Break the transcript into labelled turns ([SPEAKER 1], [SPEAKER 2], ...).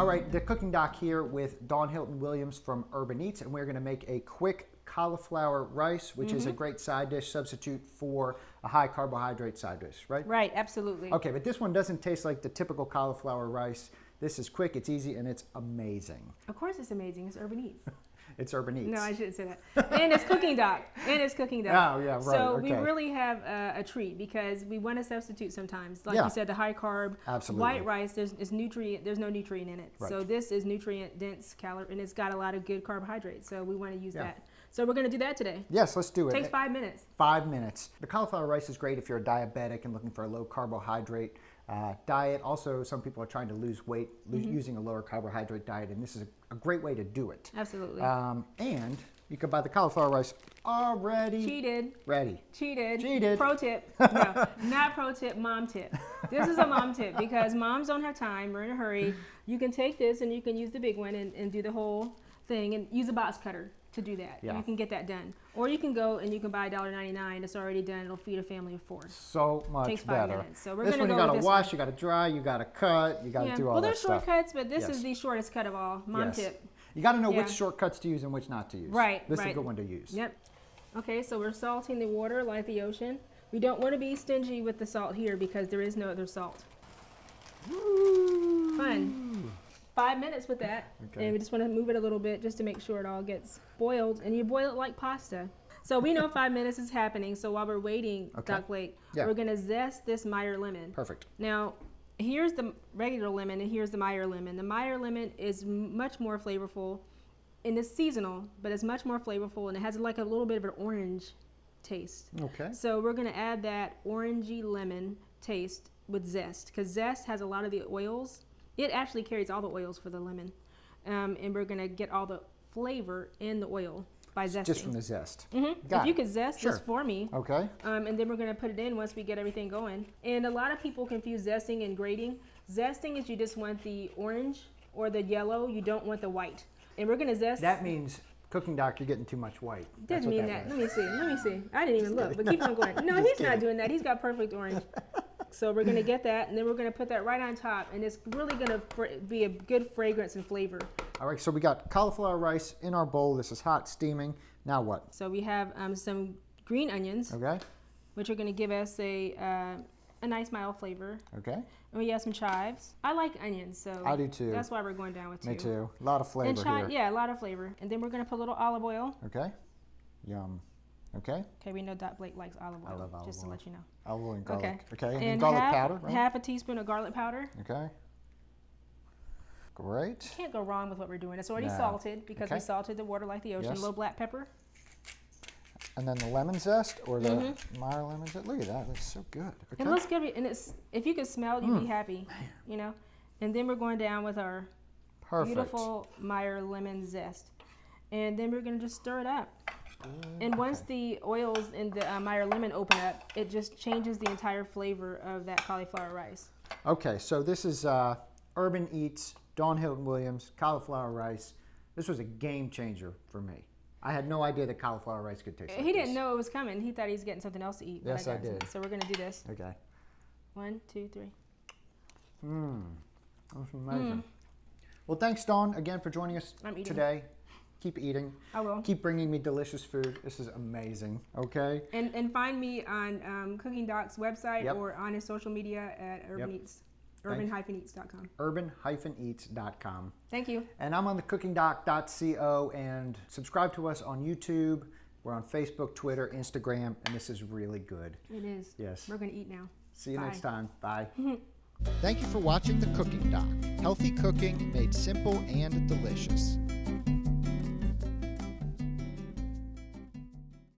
[SPEAKER 1] All right, the cooking doc here with Dawn Hilton-Williams from Herban-Eats, and we're going to make a quick cauliflower rice, which is a great side dish substitute for a high carbohydrate side dish, right?
[SPEAKER 2] Right, absolutely.
[SPEAKER 1] Okay, but this one doesn't taste like the typical cauliflower rice. This is quick, it's easy, and it's amazing.
[SPEAKER 2] Of course it's amazing. It's Herban-Eats.
[SPEAKER 1] It's Herban-Eats.
[SPEAKER 2] No, I shouldn't say that. And it's cooking doc. And it's cooking doc.
[SPEAKER 1] Oh, yeah, right.
[SPEAKER 2] So
[SPEAKER 1] okay.
[SPEAKER 2] we really have a treat because we want to substitute sometimes. Like you said, the high carb, white rice, there's no nutrient in it. Right. So this is nutrient dense calorie, and it's got a lot of good carbohydrates. So we want to use that. So we're going to do that today.
[SPEAKER 1] Yes, let's do it.
[SPEAKER 2] Takes 5 minutes.
[SPEAKER 1] 5 minutes. The cauliflower rice is great if you're a diabetic and looking for a low carbohydrate diet. Also, some people are trying to lose weight using a lower carbohydrate diet, and this is a great way to do it.
[SPEAKER 2] Absolutely.
[SPEAKER 1] And you can buy the cauliflower rice already. Cheated.
[SPEAKER 2] Pro tip. No, not pro tip, mom tip. This is a mom tip because moms don't have time. We're in a hurry. You can take this and you can use the big one and do the whole thing and use a box cutter to do that. Yeah. You can get that done. Or you can go and you can buy $1.99. It's already done. It'll feed a family of 4.
[SPEAKER 1] So much
[SPEAKER 2] Takes 5
[SPEAKER 1] better.
[SPEAKER 2] minutes. So we're
[SPEAKER 1] this
[SPEAKER 2] going to
[SPEAKER 1] one
[SPEAKER 2] go
[SPEAKER 1] you got to
[SPEAKER 2] with
[SPEAKER 1] wash,
[SPEAKER 2] this
[SPEAKER 1] you got to dry, you got to cut, you got to do all that stuff.
[SPEAKER 2] Well, there's shortcuts, but this is the shortest cut of all. Mom tip.
[SPEAKER 1] You got to know which shortcuts to use and which not to use.
[SPEAKER 2] Right.
[SPEAKER 1] This is a good one to use.
[SPEAKER 2] Yep. Okay, so we're salting the water like the ocean. We don't want to be stingy with the salt here because there is no other salt.
[SPEAKER 1] Woo.
[SPEAKER 2] Fun. 5 minutes with that, and we just want to move it a little bit just to make sure it all gets boiled, and you boil it like pasta. So we know 5 minutes is happening, so while we're waiting, Doc Blake, we're going to zest this Meyer lemon.
[SPEAKER 1] Perfect.
[SPEAKER 2] Now, here's the regular lemon, and here's the Meyer lemon. The Meyer lemon is much more flavorful, and it's seasonal, but it's much more flavorful, and it has like a little bit of an orange taste. Okay. So we're going to add that orangey lemon taste with zest, because zest has a lot of the oils. It actually carries all the oils for the lemon, and we're going to get all the flavor in the oil by zesting.
[SPEAKER 1] Just from the zest.
[SPEAKER 2] If you could zest this for me.
[SPEAKER 1] Okay.
[SPEAKER 2] And then we're going to put it in once we get everything going. And a lot of people confuse zesting and grating. Zesting is you just want the orange or the yellow. You don't want the white. And we're going to zest.
[SPEAKER 1] That means, cooking doc, you're getting too much white.
[SPEAKER 2] Didn't mean that. Let me see. I didn't even look, but keep on going. No, he's not doing that. He's got perfect orange. So we're going to get that, and then we're going to put that right on top, and it's really going to be a good fragrance and flavor. All
[SPEAKER 1] right, so we got cauliflower rice in our bowl. This is hot, steaming. Now what?
[SPEAKER 2] So we have some green onions, which are going to give us a nice mild flavor. Okay. And we have some chives. I like onions, so
[SPEAKER 1] I do too.
[SPEAKER 2] That's why we're going down with 2.
[SPEAKER 1] Me too. A lot of flavor here.
[SPEAKER 2] Yeah, a lot of flavor. And then we're going to put a little olive oil.
[SPEAKER 1] Okay. Yum. Okay.
[SPEAKER 2] Okay, we know Doc Blake likes olive oil.
[SPEAKER 1] I love olive oil.
[SPEAKER 2] Just to let you know.
[SPEAKER 1] Olive oil and garlic. Okay.
[SPEAKER 2] And
[SPEAKER 1] garlic powder, right?
[SPEAKER 2] Half a teaspoon of garlic powder.
[SPEAKER 1] Okay. Great.
[SPEAKER 2] Can't go wrong with what we're doing. It's already salted because we salted the water like the ocean. A little black pepper.
[SPEAKER 1] And then the lemon zest or the Meyer lemon zest. Look at that. That's so good. Okay.
[SPEAKER 2] It looks good. And if you could smell it, you'd be happy. Man. You know? And then we're going down with our beautiful Meyer lemon zest. And then we're going to just stir it up. And once the oils in the Meyer lemon open up, it just changes the entire flavor of that cauliflower rice. Okay, so this is Herban-Eats, Dawn Hilton-Williams, cauliflower rice. This was a game changer for me. I had no idea that cauliflower rice could taste like this. He didn't know it was coming. He thought he was getting something else to eat. Yes, I did. So we're going to do this. Okay. 1, 2, 3. That's amazing. Well, thanks, Dawn, again for joining us today. Keep eating. I will. Keep bringing me delicious food. This is amazing. Okay. And find me on Cooking Doc's website or on his social media at Herban-Eats. Herban-Eats.com. Herban-Eats.com. Thank you. And I'm on the cookingdoc.co, and subscribe to us on YouTube. We're on Facebook, Twitter, Instagram, and this is really good. It is. Yes. We're going to eat now. See you next time. Bye. Thank you for watching The Cooking Doc. Healthy cooking made simple and delicious.